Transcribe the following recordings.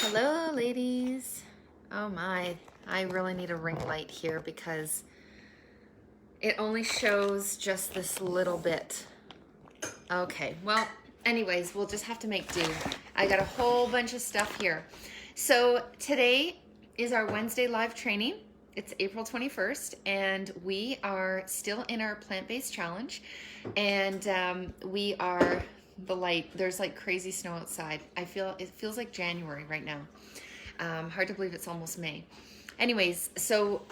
Hello, ladies. Oh my, I really need a ring light here because it only shows just this little bit. Okay, well, anyways, we'll just have to make do. I got a whole bunch of stuff here. So today is our Wednesday live training. It's April 21st, and we are still in our plant-based challenge. And we are the light. There's like crazy snow outside. It feels like January right now. Hard to believe it's almost May. Anyways, so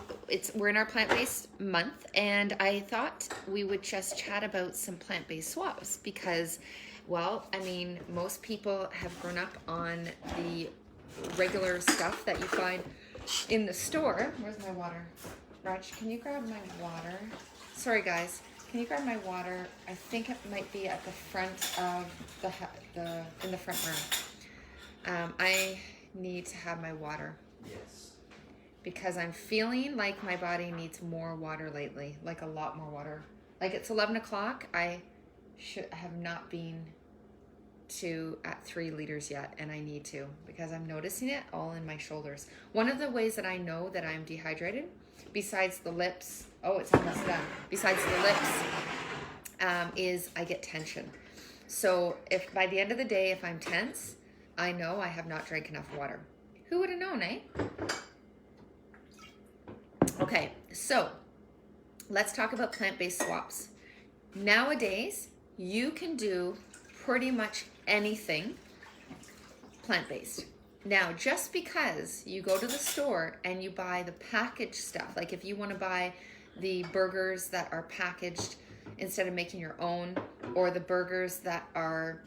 we're in our plant-based month, and I thought we would just chat about some plant-based swaps because, well, I mean, most people have grown up on the regular stuff that you find in the store. Where's my water? Raj, can you grab my water? Sorry, guys. Can you grab my water? I think it might be at the front of in the front room. I need to have my water. Yes. Because I'm feeling like my body needs more water lately, like a lot more water. Like it's 11 o'clock. I should have not been at 3 liters yet, and I need to because I'm noticing it all in my shoulders. One of the ways that I know that I'm dehydrated, besides the lips, oh, it's almost done. Besides the lips, is I get tension. So if by the end of the day, if I'm tense, I know I have not drank enough water. Who would have known, eh? Okay, so let's talk about plant-based swaps. Nowadays, you can do pretty much anything plant-based. Now, just because you go to the store and you buy the packaged stuff, like if you want to buy the burgers that are packaged instead of making your own, or the burgers that are,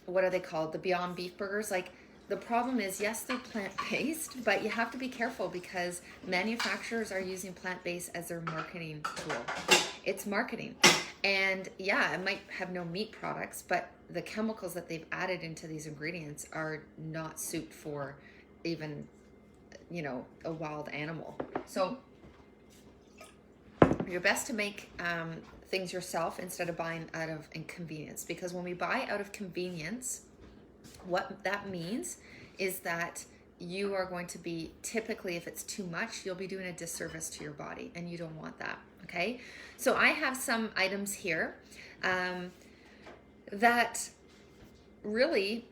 what are they called? The Beyond Beef burgers. Like, the problem is, yes, they're plant-based, but you have to be careful because manufacturers are using plant-based as their marketing tool. It's marketing. And yeah, it might have no meat products, but the chemicals that they've added into these ingredients are not suited for even, a wild animal. So you're best to make things yourself instead of buying out of convenience, because when we buy out of convenience, what that means is that you are going to be, typically if it's too much, you'll be doing a disservice to your body, and you don't want that. Okay, so I have some items here that really,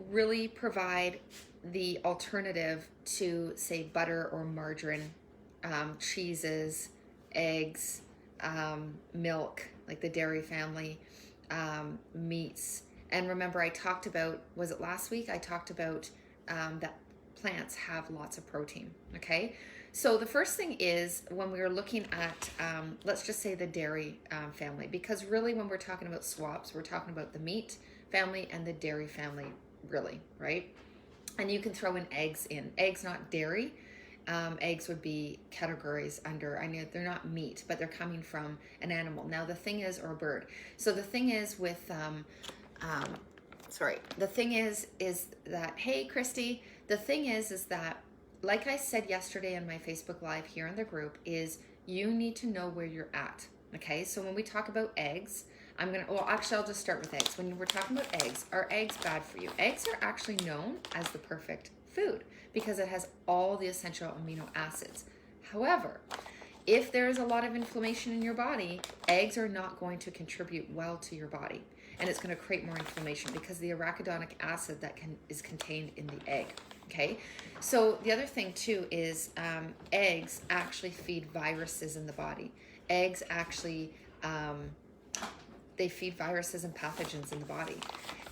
really provide the alternative to, say, butter or margarine, cheeses, eggs, milk, like the dairy family, meats. And remember, I talked about, was it last week? I talked about that plants have lots of protein, okay? So the first thing is when we were looking at, let's just say the dairy family, because really when we're talking about swaps, we're talking about the meat family and the dairy family, really, right? And you can throw in eggs in. Eggs, not dairy. Eggs would be categories under, I know they're not meat, but they're coming from an animal. Now the thing is, or a bird. So the thing is with, the thing is that, hey, Christy, the thing is that, like I said yesterday on my Facebook Live here in the group, is you need to know where you're at, okay? So when we talk about eggs, I'll just start with eggs. When we're talking about eggs, are eggs bad for you? Eggs are actually known as the perfect food because it has all the essential amino acids. However, if there is a lot of inflammation in your body, eggs are not going to contribute well to your body. And it's going to create more inflammation because the arachidonic acid that is contained in the egg. Okay, so the other thing too is eggs actually feed viruses in the body. Eggs actually, they feed viruses and pathogens in the body.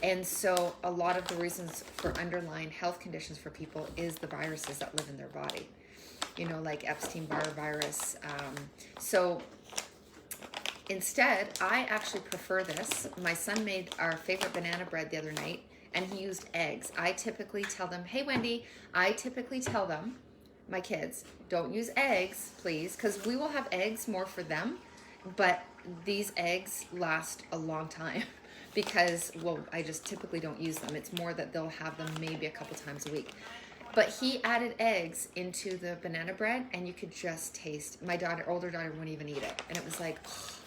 And so a lot of the reasons for underlying health conditions for people is the viruses that live in their body. Like Epstein-Barr virus. So instead, I actually prefer this. My son made our favorite banana bread the other night, and he used eggs. I typically tell them, hey, Wendy, my kids, don't use eggs, please, because we will have eggs more for them, but these eggs last a long time because, well, I just typically don't use them. It's more that they'll have them maybe a couple times a week. But he added eggs into the banana bread, and you could just taste. My older daughter wouldn't even eat it, and it was like, oh.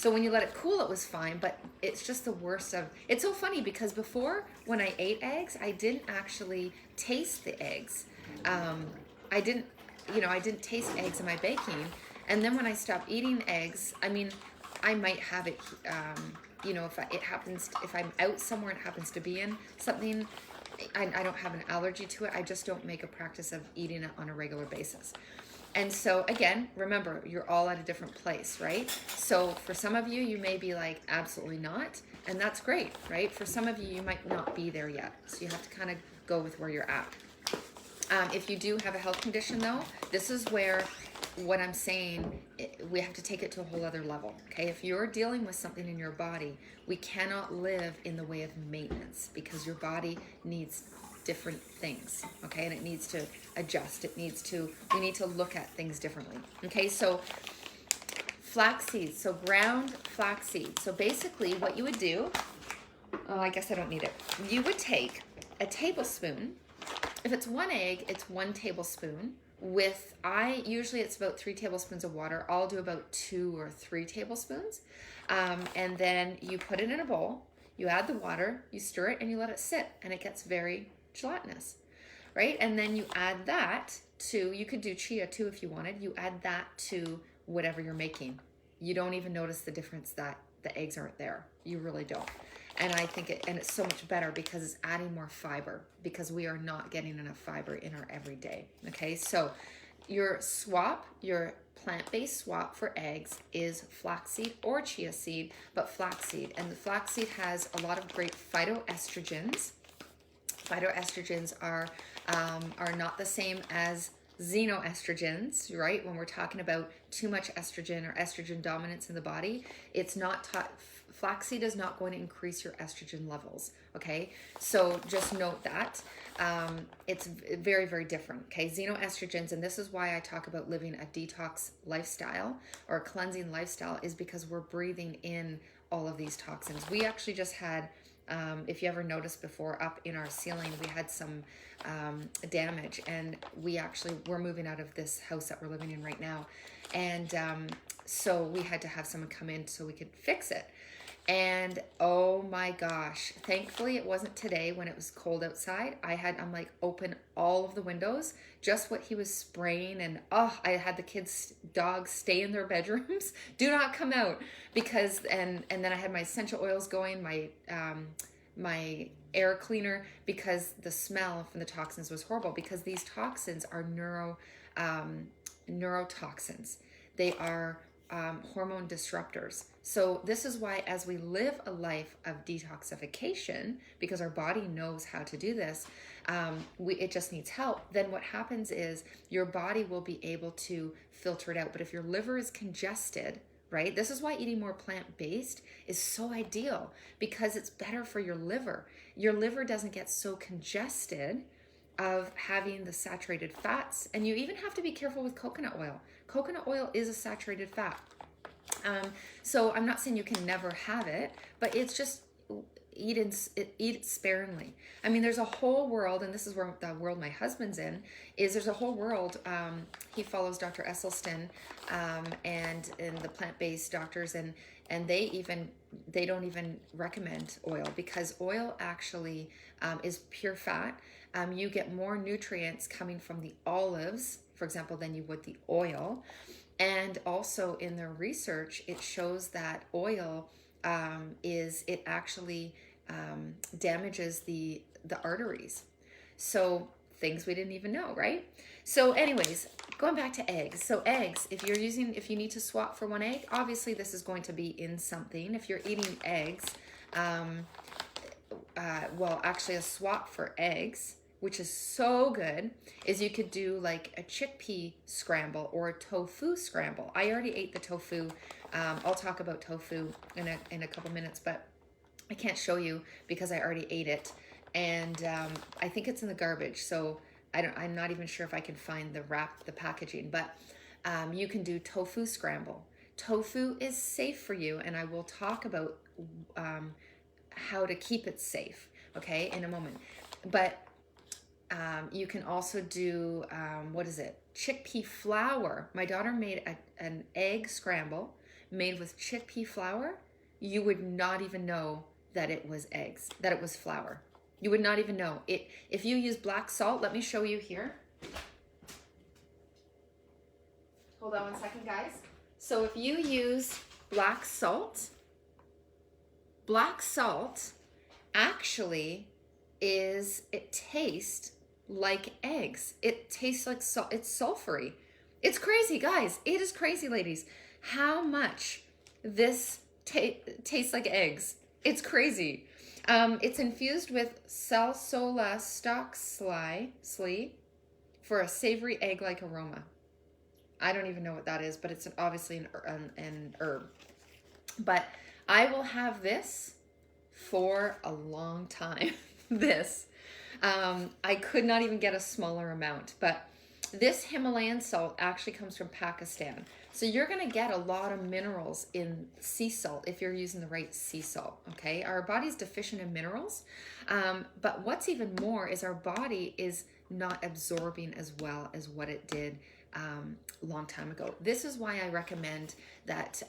So when you let it cool, it was fine, but it's just the worst of, it's so funny because before when I ate eggs, I didn't actually taste the eggs. I didn't, I didn't taste eggs in my baking. And then when I stopped eating eggs, I mean, I might have it, if I'm out somewhere and it happens to be in something, I don't have an allergy to it. I just don't make a practice of eating it on a regular basis. And so again, remember, you're all at a different place, right? So for some of you, you may be like, absolutely not. And that's great, right? For some of you, you might not be there yet. So you have to kind of go with where you're at. If you do have a health condition though, this is where what I'm saying, we have to take it to a whole other level, okay? If you're dealing with something in your body, we cannot live in the way of maintenance because your body needs different things, okay? And it needs to adjust. We need to look at things differently, okay? So flax seeds, so ground flax seeds. So basically what you would do, oh, I guess I don't need it. You would take a tablespoon. If it's 1 egg, it's 1 tablespoon with, usually it's about 3 tablespoons of water. I'll do about 2 or 3 tablespoons. And then you put it in a bowl, you add the water, you stir it and you let it sit and it gets very gelatinous, right? And then you add that to, you could do chia too if you wanted, you add that to whatever you're making. You don't even notice the difference that the eggs aren't there. You really don't. And I think it's so much better because it's adding more fiber because we are not getting enough fiber in our everyday. Okay, so your plant-based swap for eggs is flaxseed or chia seed, but flaxseed. And the flaxseed has a lot of great phytoestrogens. Phytoestrogens are not the same as xenoestrogens, right? When we're talking about too much estrogen or estrogen dominance in the body, it's not flaxseed is not going to increase your estrogen levels, okay? So just note that. It's very, very different, okay? Xenoestrogens, and this is why I talk about living a detox lifestyle or a cleansing lifestyle, is because we're breathing in all of these toxins. We actually just had, if you ever noticed before, up in our ceiling, we had some damage, and we're moving out of this house that we're living in right now. And so we had to have someone come in so we could fix it. And oh my gosh, thankfully it wasn't today when it was cold outside. I'm like, open all of the windows, just what he was spraying. And I had the dogs stay in their bedrooms. Do not come out because, and then I had my essential oils going, my air cleaner, because the smell from the toxins was horrible, because these toxins are neurotoxins. They are hormone disruptors. So this is why, as we live a life of detoxification, because our body knows how to do this, it just needs help. Then what happens is your body will be able to filter it out. But if your liver is congested, right? This is why eating more plant-based is so ideal, because it's better for your liver. Your liver doesn't get so congested of having the saturated fats. And you even have to be careful with coconut oil. Coconut oil is a saturated fat. So I'm not saying you can never have it, but it's just eat it sparingly. I mean, there's a whole world, and this is where the world my husband's in, is there's a whole world. He follows Dr. Esselstyn and the plant-based doctors, and they don't even recommend oil, because oil actually is pure fat. You get more nutrients coming from the olives, for example, than you would the oil. And also in their research, it shows that oil actually damages the arteries. So things we didn't even know, right? So anyways, going back to eggs. So eggs, if you need to swap for 1 egg, obviously this is going to be in something. If you're eating eggs, actually a swap for eggs, which is so good, is you could do like a chickpea scramble or a tofu scramble. I already ate the tofu. I'll talk about tofu in a couple minutes, but I can't show you because I already ate it. And I think it's in the garbage, so I'm not even sure if I can find the packaging, but you can do tofu scramble. Tofu is safe for you, and I will talk about how to keep it safe, okay, in a moment. But you can also do, chickpea flour. My daughter made an egg scramble made with chickpea flour, you would not even know that it was eggs, that it was flour. You would not even know it. If you use black salt, let me show you here. Hold on one second, guys. So if you use black salt actually it tastes like eggs. It tastes like salt. It's sulfury. It's crazy, guys. It is crazy, ladies, how much this tastes like eggs. It's crazy. It's infused with salsola stock sli for a savory egg-like aroma. I don't even know what that is, but it's obviously an herb. But I will have this for a long time. This. I could not even get a smaller amount, but this Himalayan salt actually comes from Pakistan. So you're going to get a lot of minerals in sea salt if you're using the right sea salt, okay? Our body's deficient in minerals, but what's even more is our body is not absorbing as well as what it did a long time ago. This is why I recommend that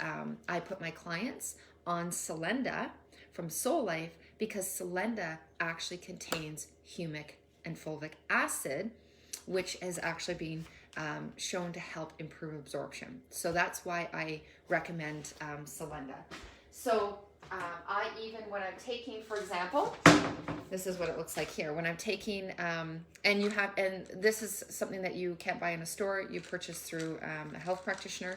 I put my clients on Selenda from Soul Life, because Selenda actually contains humic and fulvic acid, which has actually been shown to help improve absorption. So that's why I recommend Selenda. So I even, when I'm taking, for example, this is what it looks like here. When I'm taking, and this is something that you can't buy in a store, you purchase through a health practitioner.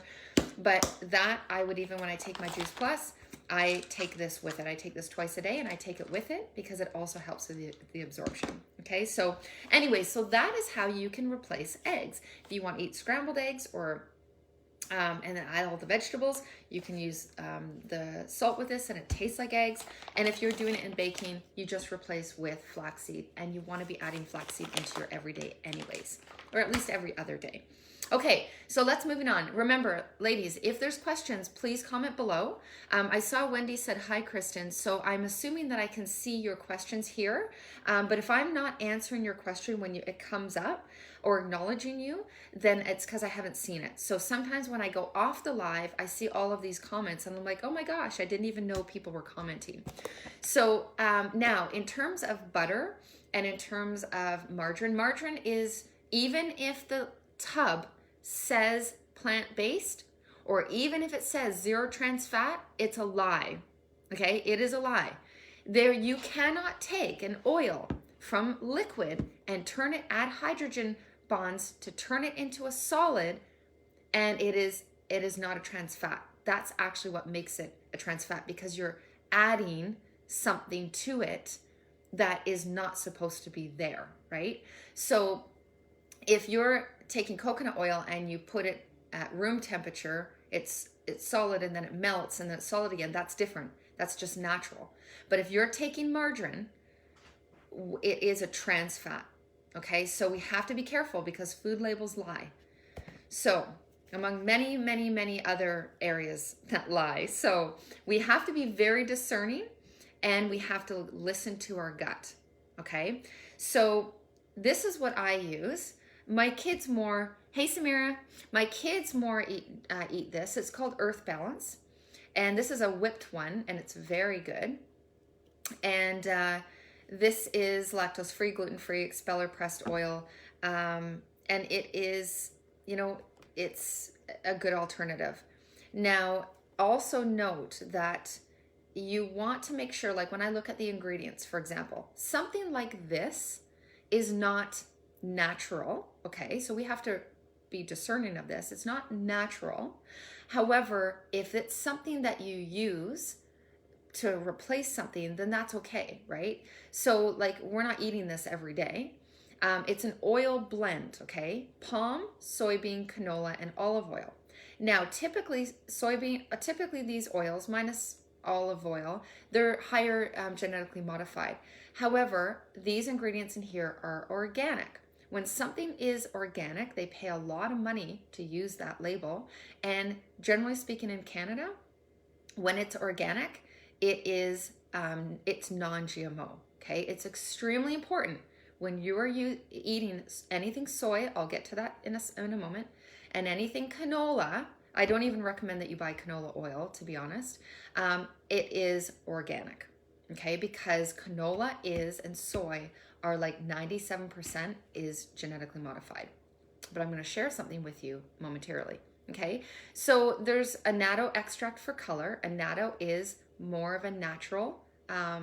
But that I would, even when I take my Juice Plus, I take this with it. I take this twice a day and I take it with it because it also helps with the absorption. Okay, so anyway, so that is how you can replace eggs. If you want to eat scrambled eggs or and then add all the vegetables, you can use the salt with this and it tastes like eggs. And if you're doing it in baking, you just replace with flaxseed, and you want to be adding flaxseed into your everyday anyways, or at least every other day. Okay, so let's moving on. Remember, ladies, if there's questions, please comment below. I saw Wendy said, hi, Kristen. So I'm assuming that I can see your questions here. But if I'm not answering your question when it comes up or acknowledging you, then it's because I haven't seen it. So sometimes when I go off the live, I see all of these comments and I'm like, oh my gosh, I didn't even know people were commenting. So now in terms of butter and in terms of margarine is, even if the tub says plant-based, or even if it says 0 trans fat, it's a lie. Okay, it is a lie. There, you cannot take an oil from liquid and turn it, add hydrogen bonds to turn it into a solid, and it is not a trans fat. That's actually what makes it a trans fat, because you're adding something to it that is not supposed to be there, right? So if you're taking coconut oil and you put it at room temperature, it's solid and then it melts and then it's solid again, that's different. That's just natural. But if you're taking margarine, it is a trans fat. Okay, so we have to be careful because food labels lie. So among many, many, many other areas that lie. So we have to be very discerning and we have to listen to our gut. Okay, so this is what I use. My kids more, hey Samira, my kids more eat this. It's called Earth Balance. And this is a whipped one and it's very good. And this is lactose-free, gluten-free, expeller pressed oil. And it is, it's a good alternative. Now, also note that you want to make sure, like when I look at the ingredients, for example, something like this is not natural. Okay, so we have to be discerning of this. It's not natural. However, if it's something that you use to replace something, then that's okay, right? So like we're not eating this every day. It's an oil blend, okay? Palm, soybean, canola, and olive oil. Now, typically these oils, minus olive oil, they're higher genetically modified. However, these ingredients in here are organic. When something is organic, they pay a lot of money to use that label. And generally speaking in Canada, when it's organic, it's non-GMO, okay? It's extremely important when you are eating anything soy, I'll get to that in a moment, and anything canola, I don't even recommend that you buy canola oil, to be honest. It is organic, okay? Because canola is, and soy are like 97% is genetically modified. But I'm going to share something with you momentarily, okay? So there's a natto extract for color. A natto is more of a natural, I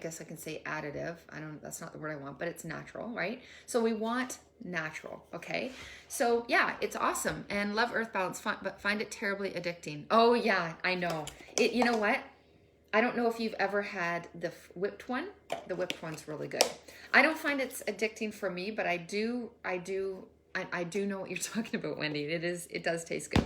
guess I can say additive. That's not the word I want, but it's natural, right? So we want natural, okay? So yeah, it's awesome. And love Earth Balance, but find it terribly addicting. Oh yeah, I know. You know what? I don't know if you've ever had the whipped one. The whipped one's really good. I don't find it's addicting for me, but I do know what you're talking about, Wendy. It does taste good.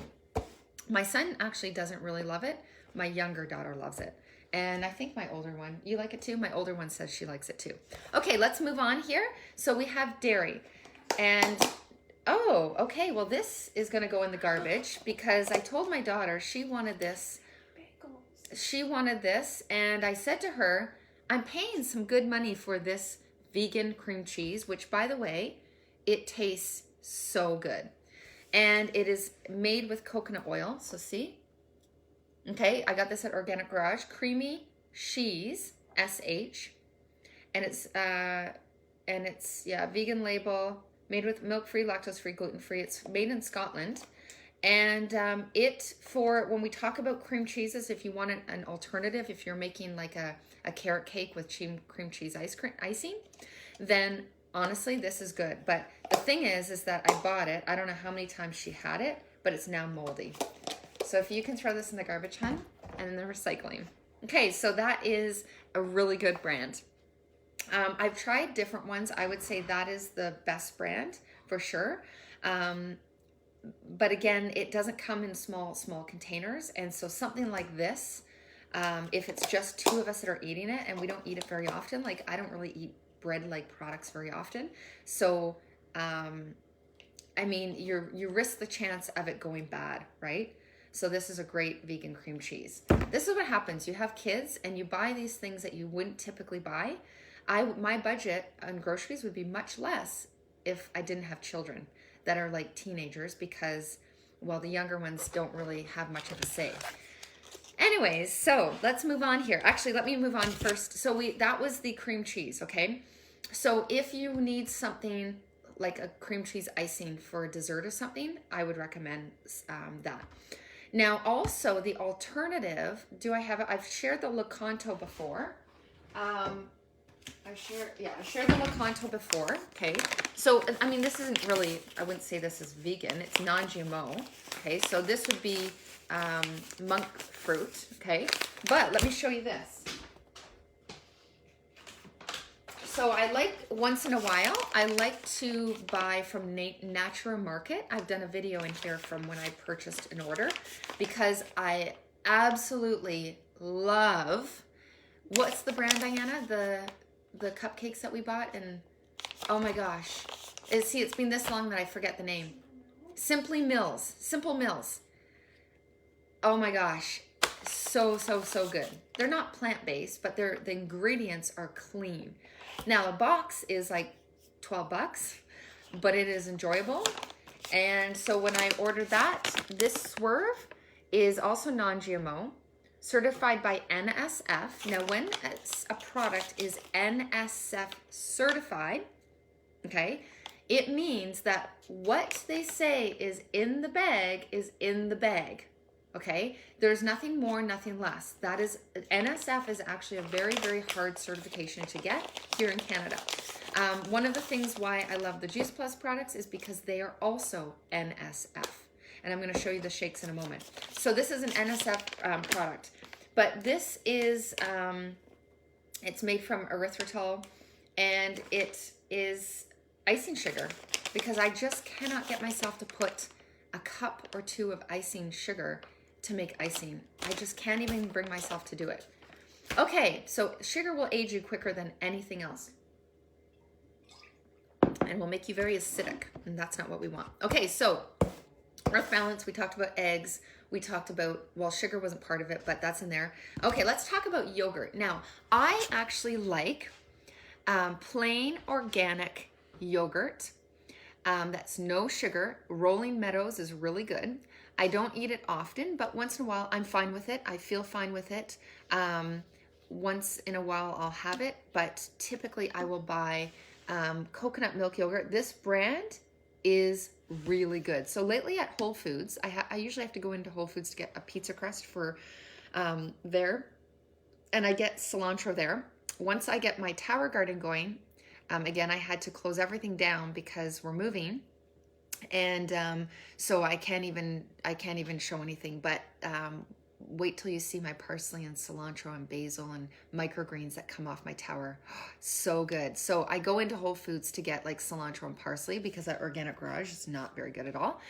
My son actually doesn't really love it. My younger daughter loves it. And I think my older one, you like it too? My older one says she likes it too. Okay, let's move on here. So we have dairy. And, oh, okay, well this is gonna go in the garbage because I told my daughter she wanted this. She wanted this, and I said to her, I'm paying some good money for this vegan cream cheese, which by the way, it tastes so good. And it is made with coconut oil, so see? Okay, I got this at Organic Garage. Creamy cheese, SH. And it's vegan label, made with milk-free, lactose-free, gluten-free. It's made in Scotland. And when we talk about cream cheeses, if you want an alternative, if you're making like a carrot cake with cream cheese icing, then honestly, this is good. But the thing is that I bought it. I don't know how many times she had it, but it's now moldy. So if you can throw this in the garbage, hun, and in the recycling. Okay, so that is a really good brand. I've tried different ones. I would say that is the best brand for sure. But again, it doesn't come in small containers. And so something like this, if it's just two of us that are eating it, and we don't eat it very often, like I don't really eat bread-like products very often. So, I mean, you risk the chance of it going bad, right? So this is a great vegan cream cheese. This is what happens. You have kids and you buy these things that you wouldn't typically buy. My budget on groceries would be much less if I didn't have children that are like teenagers because, well, the younger ones don't really have much of a say. Anyways, so let's move on here. Actually, let me move on first. So that was the cream cheese, okay? So if you need something like a cream cheese icing for a dessert or something, I would recommend that. Now, also the alternative, I've shared the Lakanto before. I've shared the Lakanto before, okay? So, I mean, this isn't really, I wouldn't say this is vegan, it's non-GMO, okay? So this would be monk fruit, okay? But let me show you this. So I like, once in a while, I like to buy from Natura Market. I've done a video in here from when I purchased an order because I absolutely love, what's the brand, Diana? The cupcakes that we bought, and oh my gosh. It's been this long that I forget the name. Simple Mills. Oh my gosh. So good. They're not plant-based, but the ingredients are clean. Now, a box is like $12, but it is enjoyable. And so when I ordered that, this Swerve is also non-GMO, certified by NSF. Now, when a product is NSF certified, okay, it means that what they say is in the bag is in the bag. Okay, there's nothing more, nothing less. That is, NSF is actually a very, very hard certification to get here in Canada. One of the things why I love the Juice Plus products is because they are also NSF. And I'm going to show you the shakes in a moment. So this is an NSF product, but this is, it's made from erythritol, and it is icing sugar because I just cannot get myself to put a cup or two of icing sugar to make icing. I just can't even bring myself to do it. Okay, so sugar will age you quicker than anything else and will make you very acidic, and that's not what we want. Okay, so Earth Balance, we talked about eggs, we talked about, well, sugar wasn't part of it, but that's in there. Okay, let's talk about yogurt. Now, I actually like plain organic yogurt. That's no sugar. Rolling Meadows is really good. I don't eat it often, but once in a while I'm fine with it. I feel fine with it. Once in a while I'll have it, but typically I will buy coconut milk yogurt. This brand is really good. So lately at Whole Foods, I usually have to go into Whole Foods to get a pizza crust for there, and I get cilantro there. Once I get my tower garden going, again, I had to close everything down because we're moving, and so I can't even show anything. But wait till you see my parsley and cilantro and basil and microgreens that come off my tower. So good. So I go into Whole Foods to get like cilantro and parsley because that organic garage is not very good at all.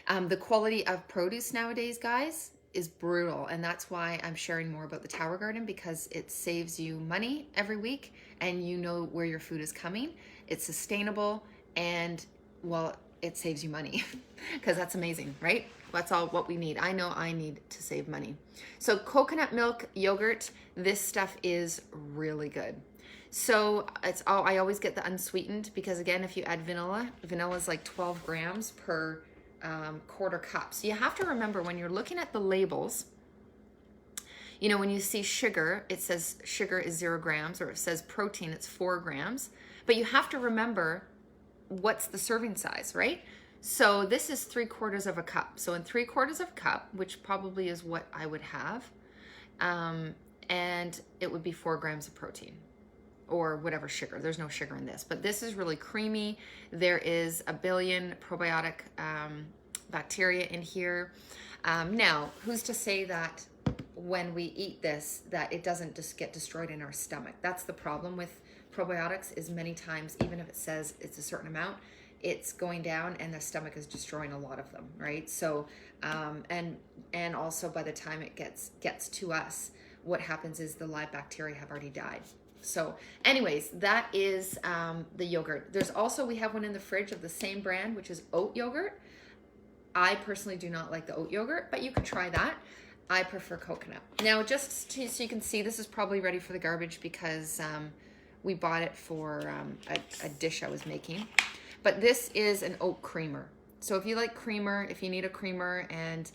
The quality of produce nowadays, guys, is brutal, and that's why I'm sharing more about the tower garden, because it saves you money every week and you know where your food is coming. It's sustainable, and well, it saves you money because that's amazing, right? That's all what we need. I know I need to save money. So coconut milk yogurt, this stuff is really good. So I always get the unsweetened, because again, if you add vanilla is like 12 grams per quarter cup. So you have to remember when you're looking at the labels, you know, when you see sugar, it says sugar is 0 grams, or it says protein, it's 4 grams. But you have to remember what's the serving size, right? So this is 3/4 of a cup. So in 3/4 of a cup, which probably is what I would have, and it would be 4 grams of protein, or whatever sugar. There's no sugar in this, but this is really creamy. There is 1 billion probiotic bacteria in here. Now, who's to say that when we eat this, that it doesn't just get destroyed in our stomach? That's the problem with probiotics, is many times, even if it says it's a certain amount, it's going down and the stomach is destroying a lot of them, right? So, and also by the time it gets to us, what happens is the live bacteria have already died. So anyways, that is the yogurt. There's also, we have one in the fridge of the same brand, which is oat yogurt. I personally do not like the oat yogurt, but you could try that. I prefer coconut. Now, just so you can see, this is probably ready for the garbage because we bought it for a dish I was making. But this is an oat creamer. So if you like creamer, if you need a creamer and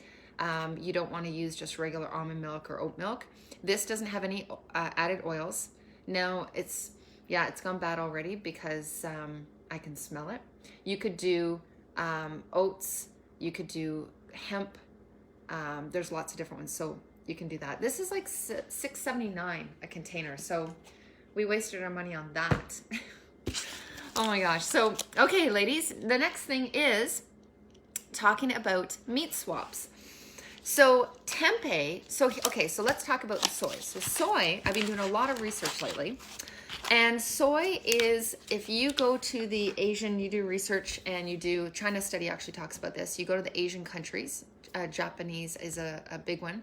you don't want to use just regular almond milk or oat milk, this doesn't have any added oils. Now, it's gone bad already because I can smell it. You could do oats, you could do hemp. There's lots of different ones, so you can do that. This is like $6.79 a container, so we wasted our money on that. Oh my gosh. So, okay, ladies, the next thing is talking about meat swaps. So tempeh, so let's talk about the soy. So soy, I've been doing a lot of research lately, and soy is, if you go to the Asian, you do research and you do, China study actually talks about this, you go to the Asian countries, Japanese is a big one,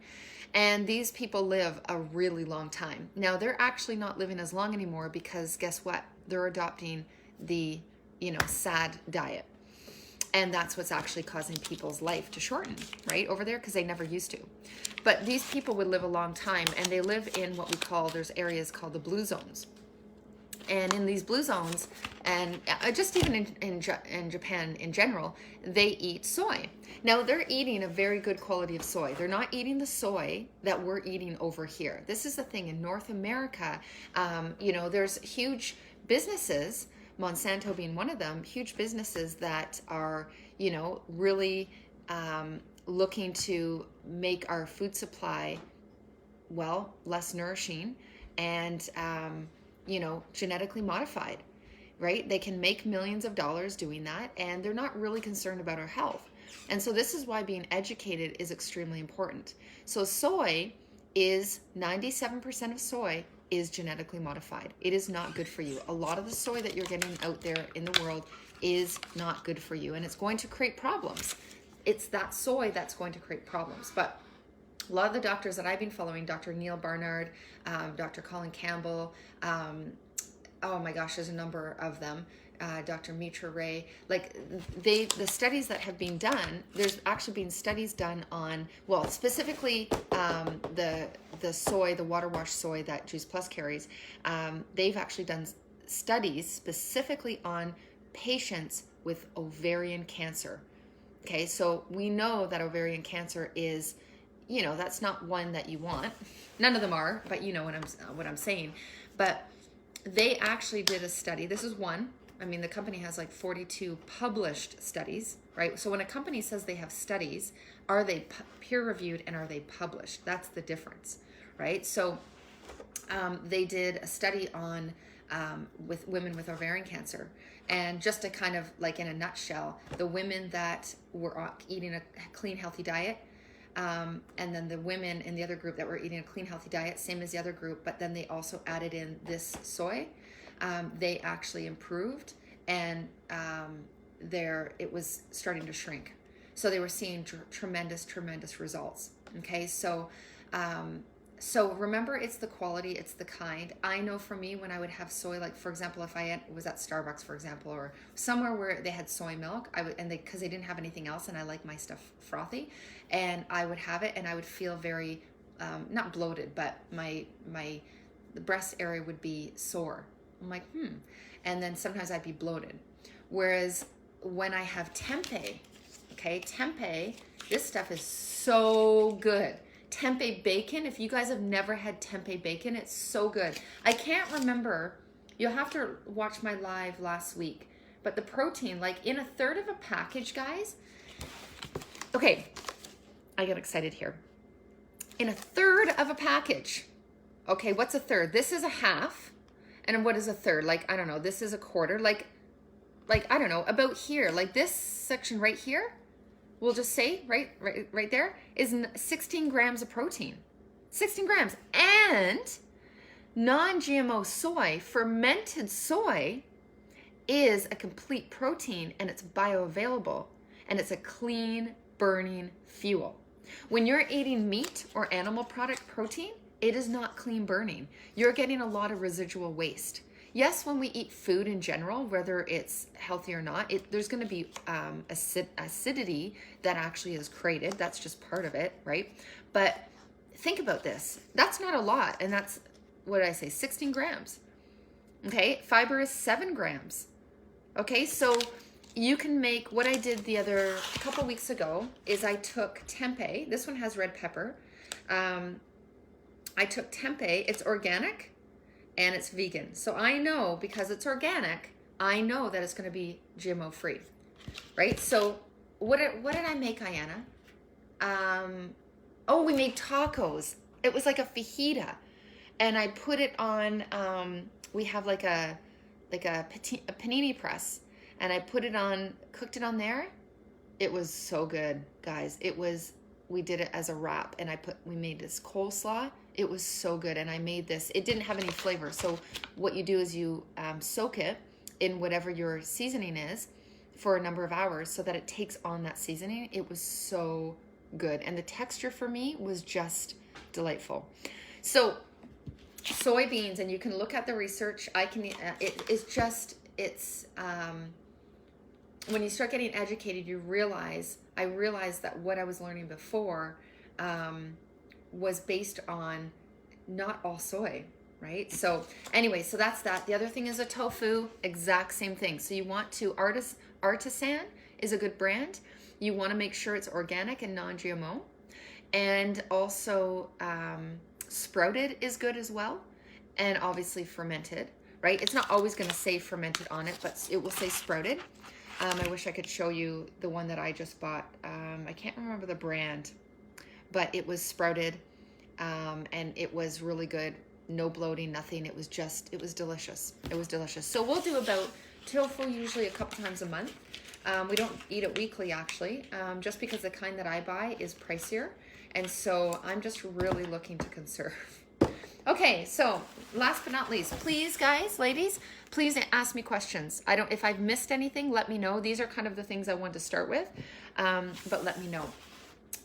and these people live a really long time. Now, they're actually not living as long anymore because guess what? They're adopting the, SAD diet. And that's what's actually causing people's life to shorten, right, over there, because they never used to. But these people would live a long time, and they live in what we call, there's areas called the blue zones. And in these blue zones, and just even in Japan in general, they eat soy. Now, they're eating a very good quality of soy. They're not eating the soy that we're eating over here. This is the thing. In North America, there's huge businesses, Monsanto being one of them, huge businesses that are, really looking to make our food supply, less nourishing and, genetically modified, right? They can make millions of dollars doing that, and they're not really concerned about our health. And so this is why being educated is extremely important. So soy is 97% of soy is genetically modified. It is not good for you. A lot of the soy that you're getting out there in the world is not good for you, and it's going to create problems. It's that soy that's going to create problems. But a lot of the doctors that I've been following, Dr. Neil Barnard, Dr. Colin Campbell, oh my gosh, there's a number of them, Dr. Mitra Ray, the studies that have been done, there's actually been studies done on, specifically the soy, the water wash soy that Juice Plus carries. They've actually done studies specifically on patients with ovarian cancer. Okay, so we know that ovarian cancer is, you know, that's not one that you want. None of them are, but you know what I'm saying. But they actually did a study. This is one. I mean, the company has like 42 published studies, right? So when a company says they have studies, are they peer-reviewed and are they published? That's the difference, right? So they did a study on with women with ovarian cancer. And just to kind of like in a nutshell, the women that were eating a clean, healthy diet, and then the women in the other group that were eating a clean, healthy diet, same as the other group, but then they also added in this soy, they actually improved, and it was starting to shrink. So they were seeing tremendous results. Okay, so remember, it's the quality, it's the kind. I know for me, when I would have soy, like for example, if I was at Starbucks, for example, or somewhere where they had soy milk, because they didn't have anything else, and I like my stuff frothy, and I would have it, and I would feel very, not bloated, but the breast area would be sore. I'm like, and then sometimes I'd be bloated. Whereas when I have tempeh, okay, tempeh, this stuff is so good. Tempeh bacon, if you guys have never had tempeh bacon, it's so good. I can't remember, you'll have to watch my live last week, but the protein, like in a third of a package, guys, okay, I get excited here. In a third of a package, okay, what's a third? This is a half, and what is a third? Like, I don't know, this is a quarter, like I don't know, about here, like this section right here, we'll just say right there is 16 grams of protein. 16 grams. And non-GMO soy, fermented soy, is a complete protein, and it's bioavailable, and it's a clean burning fuel. When you're eating meat or animal product protein, it is not clean burning. You're getting a lot of residual waste. Yes, when we eat food in general, whether it's healthy or not, there's going to be acidity that actually is created. That's just part of it, right? But think about this. That's not a lot, and that's, what did I say, 16 grams. Okay, fiber is 7 grams. Okay, so you can make, what I did a couple weeks ago is I took tempeh. This one has red pepper. I took tempeh. It's organic. And it's vegan. So I know, because it's organic, I know that it's going to be GMO free, right? So what did I make, Ayanna? Oh, we made tacos. It was like a fajita, and I put it on. We have like a panini press, and I put it on, cooked it on there. It was so good, guys. We did it as a wrap, and we made this coleslaw. It was so good, and I made this. It didn't have any flavor, so what you do is you soak it in whatever your seasoning is for a number of hours so that it takes on that seasoning. It was so good, and the texture for me was just delightful. So soy beans, and you can look at the research. When you start getting educated, I realized that what I was learning before was based on not all soy, right? So anyway, so that's that. The other thing is a tofu, exact same thing. So you want to, Artisan is a good brand. You want to make sure it's organic and non-GMO. And also sprouted is good as well. And obviously fermented, right? It's not always going to say fermented on it, but it will say sprouted. I wish I could show you the one that I just bought. I can't remember the brand, but it was sprouted, and it was really good. No bloating, nothing. It was delicious. It was delicious. So we'll do about tofu usually a couple times a month. We don't eat it weekly, actually, just because the kind that I buy is pricier. And so I'm just really looking to conserve. Okay, so last but not least, please, guys, ladies, please ask me questions. If I've missed anything, let me know. These are kind of the things I want to start with, but let me know.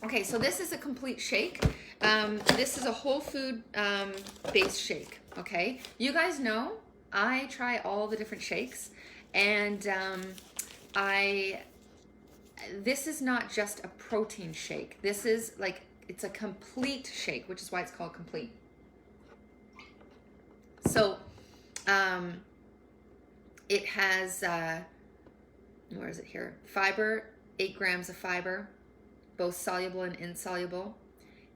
Okay, so this is a complete shake. This is a whole food based shake, okay? You guys know I try all the different shakes, and this is not just a protein shake. This is it's a complete shake, which is why it's called complete. So it has where is it here? Fiber, 8 grams of fiber, both soluble and insoluble.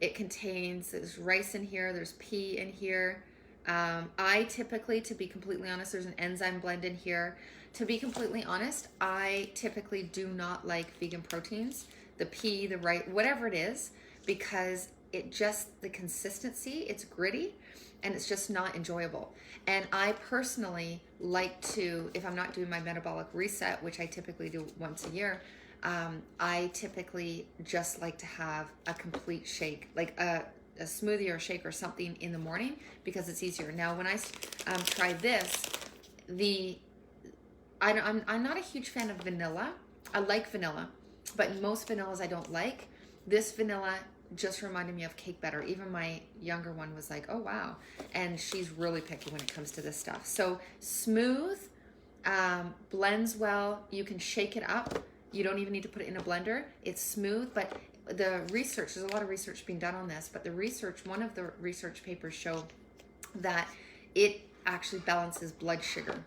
It contains, there's rice in here, there's pea in here. I typically, to be completely honest, there's an enzyme blend in here. To be completely honest, I typically do not like vegan proteins, the pea, the rice, whatever it is, because it just, the consistency, it's gritty and it's just not enjoyable. And I personally like to, if I'm not doing my metabolic reset, which I typically do once a year, I typically just like to have a complete shake, like a smoothie or a shake or something in the morning, because it's easier. Now, when I try this, I'm not a huge fan of vanilla. I like vanilla, but most vanillas I don't like. This vanilla just reminded me of cake batter. Even my younger one was like, oh wow. And she's really picky when it comes to this stuff. So smooth, blends well. You can shake it up. You don't even need to put it in a blender. It's smooth, but the research, there's a lot of research being done on this, but the research, one of the research papers showed that it actually balances blood sugar.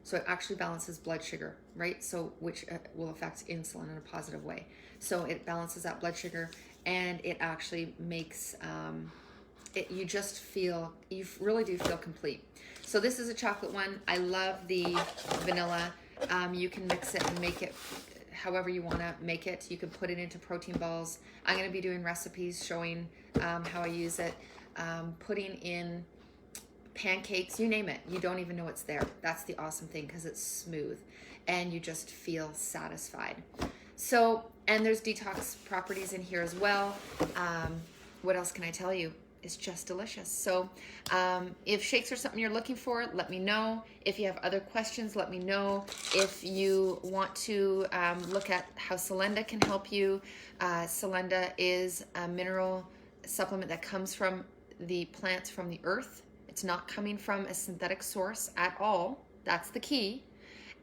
So it actually balances blood sugar, right? So which will affect insulin in a positive way. So it balances that blood sugar, and it actually makes you just feel, you really do feel complete. So this is a chocolate one. I love the vanilla. You can mix it and make it however you want to make it. You can put it into protein balls. I'm going to be doing recipes showing how I use it. Putting in pancakes, you name it. You don't even know it's there. That's the awesome thing, because it's smooth and you just feel satisfied. So, and there's detox properties in here as well. What else can I tell you? It's just delicious. So if shakes are something you're looking for, let me know. If you have other questions, let me know. If you want to look at how Selenda can help you, Selenda is a mineral supplement that comes from the plants from the earth. It's not coming from a synthetic source at all. That's the key.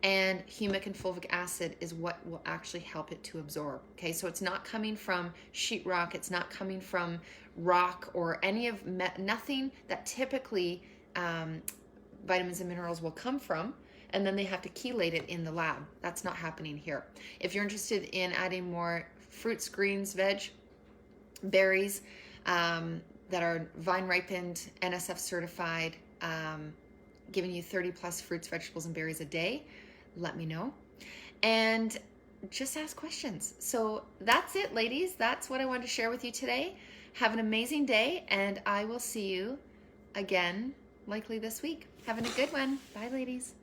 And humic and fulvic acid is what will actually help it to absorb. Okay, so it's not coming from sheetrock. It's not coming from rock or any of nothing that typically vitamins and minerals will come from, and then they have to chelate it in the lab. That's not happening here. If you're interested in adding more fruits, greens, veg, berries that are vine ripened, NSF certified, giving you 30 plus fruits, vegetables, and berries a day, let me know. And just ask questions. So that's it, ladies. That's what I wanted to share with you today. Have an amazing day, and I will see you again likely this week. Having a good one. Bye, ladies.